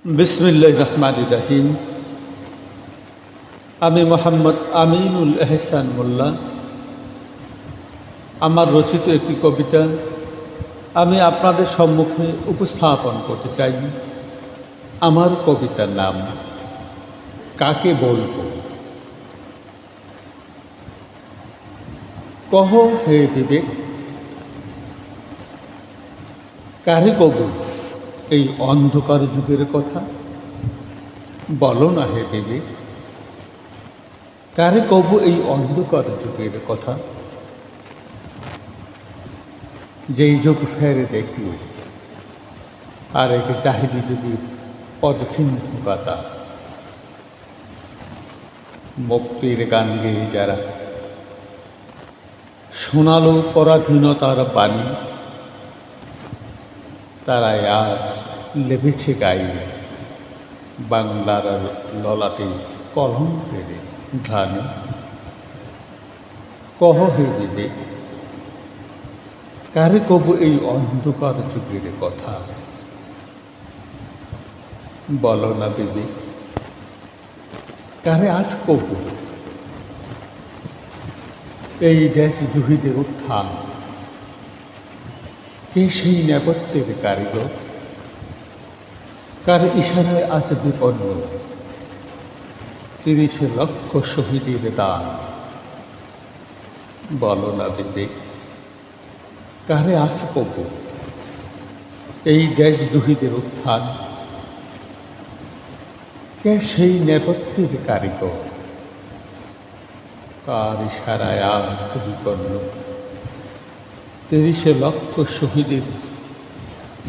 বিসমিল্লাহির রহমানির রহিম। আমি মোহাম্মদ আমিনুল এহসান মোল্লা। আমার রচিত একটি কবিতা আমি আপনাদের সম্মুখে উপস্থাপন করতে চাই। আমার কবিতার নাম কাকে বলবো। কহ হে বিবেক, কারে কব এই অন্ধকার যুগের কথা। বলো না হে বিবেক, কারে কব এই অন্ধকার যুগের কথা। যেই যুগ ফেরে দেখল আর এক জাহিলি যুগের পদচিহ্ন পাতা। মুক্তির গান গেয়ে যারা শোনালো পরাধীনতার বাণী, তারাই আজ লেবেছে গায়ে বাংলার ললাটে কলঙ্কের ঘ্রাণে। কহ হে বিবেক, কারে কব এই অন্ধকার যুগের কথা। বলো না বিবেক, কারে আজ কব এই দেশ দুহিদের উত্থান। কে সেই নেপথ্যের কারিগর, কার ইশারায় আজ বিপন্ন ৩০ লক্ষ শহীদের দান। বলো না বিবেক, কারে আজ কব এই দেশ দুহিদের উত্থান। কে সেই নেপথ্যের কারিগর, কার ইশারায় আজ বিপন্ন ৩০ লক্ষ শহীদের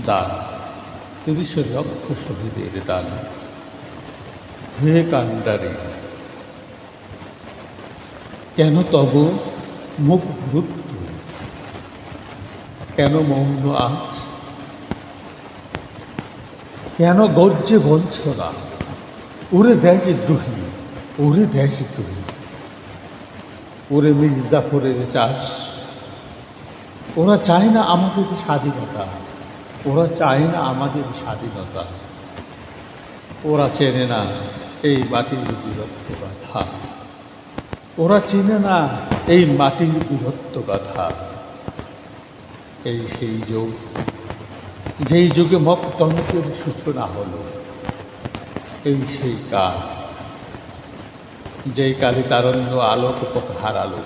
দান। ৩০ লক্ষ শহীদের দান। হে কান্ডারে, কেন তব মুখ রুদ্ধ, কেন মৌন আজ, কেন গর্জে বলছ না ওরে দেশ দ্রোহী, ওরে দেশ দ্রোহী, ওরে মির্জাফরের চাষ। ওরা চায় না আমাদের স্বাধীনতা, ওরা চায় না আমাদের স্বাধীনতা। ওরা চেনে না এই মাটির বীরত্ব গাথা, ওরা চেনে না এই মাটির বীরত্ব গাথা। এই সেই যুগ, যেই যুগে মকতন্ত্রের সূচনা হলো। এই সেই কাল, যেই কালে তারণ্য আলোক পথ হারালো।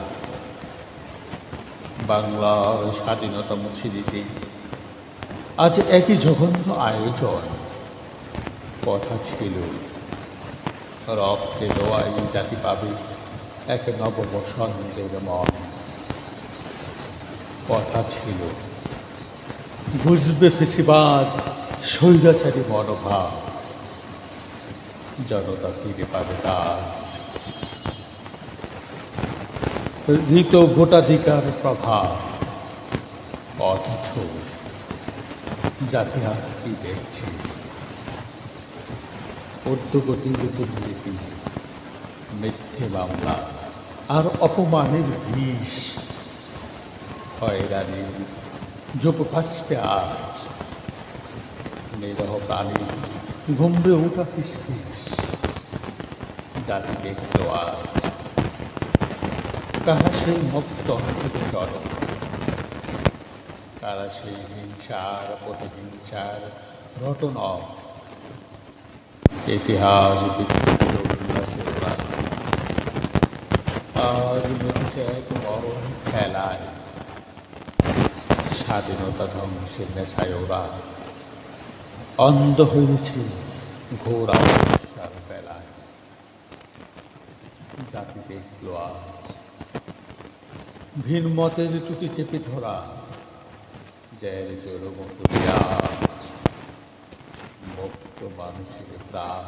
বাংলার স্বাধীনতা মুছে দিতে আজ একই জঘন্য আয়োজন। কথা ছিল রক্তে দোয়াই জাতি পাবে এক নব বসন্তের মন। কথা ছিল বুঝবে ফেসিবাদ স্বৈরাচারী মনোভাব, জনতা ফিরে পাবে তার ঋত ভোটাধিকার প্রভাব। অথচ জাতি আজ কি দেখছে, উদ্যোগতির দুর্নীতি, মিথ্যে মামলা আর অপমানের বিষ। হয়রানির যোগকাষ্টে আজ নিরহ প্রাণী ঘুমড়ে ওঠা ফিসফিস। জাতি দেখল আজ কারা সেই মুক্ত অন্তরে চরম, কারা সেই হিংসার প্রতিহিংসার রটনক। ইতিহাস বিকৃত উল্লাসের প্রাণ আজ মেতেছে এক মরণ খেলায়। স্বাধীনতা ধ্বংসের নেশায় ওরা অন্ধ হয়েছে ঘোর আবস্যার বেলায়। জাতি দেখল আজ ভিন মতের টুটি চেপে ধরা জয়ের জোরম মুক্ত মানুষের প্রাণ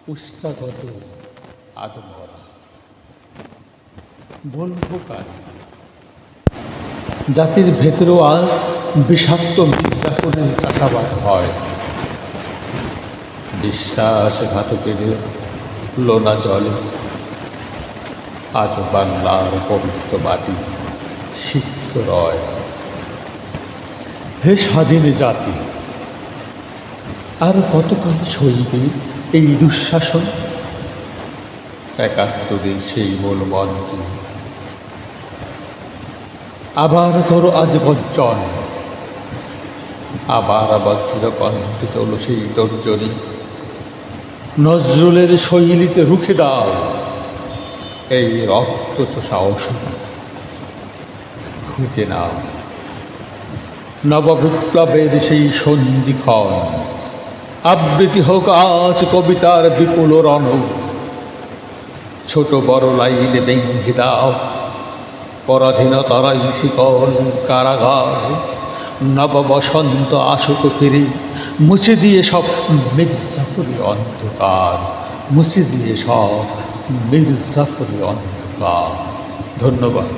পুস্তাগত আদমরা। বলবো কারে, জাতির ভেতরেও আজ বিষাক্ত মির্জাফরের চাষাবাদ হয়। বিশ্বাসঘাতকের লোনা জলে আজ বাংলার পবিত্র মাটি সিক্ত রয়। হে স্বাধীন জাতি, আর কতকাল সইবে এই দুঃশাসন? ৭১ সেই মূলমন্ত্র আবার করো আজ বজ্জন, আবার বজ্র কণ্ঠে তোলো সেই তর্জনী। নজরুলের শৈলীতে রুখে দাও এই রক্ত চোষা অসুর। খুঁজে নাও নববিপ্লবের সেই সন্ধিক্ষণ, আবৃত্তি হোক আজ কবিতার বিপুল রণ। ছোট বড় লাইনে ভেঙে দাও পরাধীনতার শিকল কারাগার। নব বসন্ত আসুক ফিরে, মুছে দিয়ে সব মির্জাপুরি অন্ধকার, মুছে দিয়ে সব মির্জাপুরি অন্ধকার। ধন্যবাদ।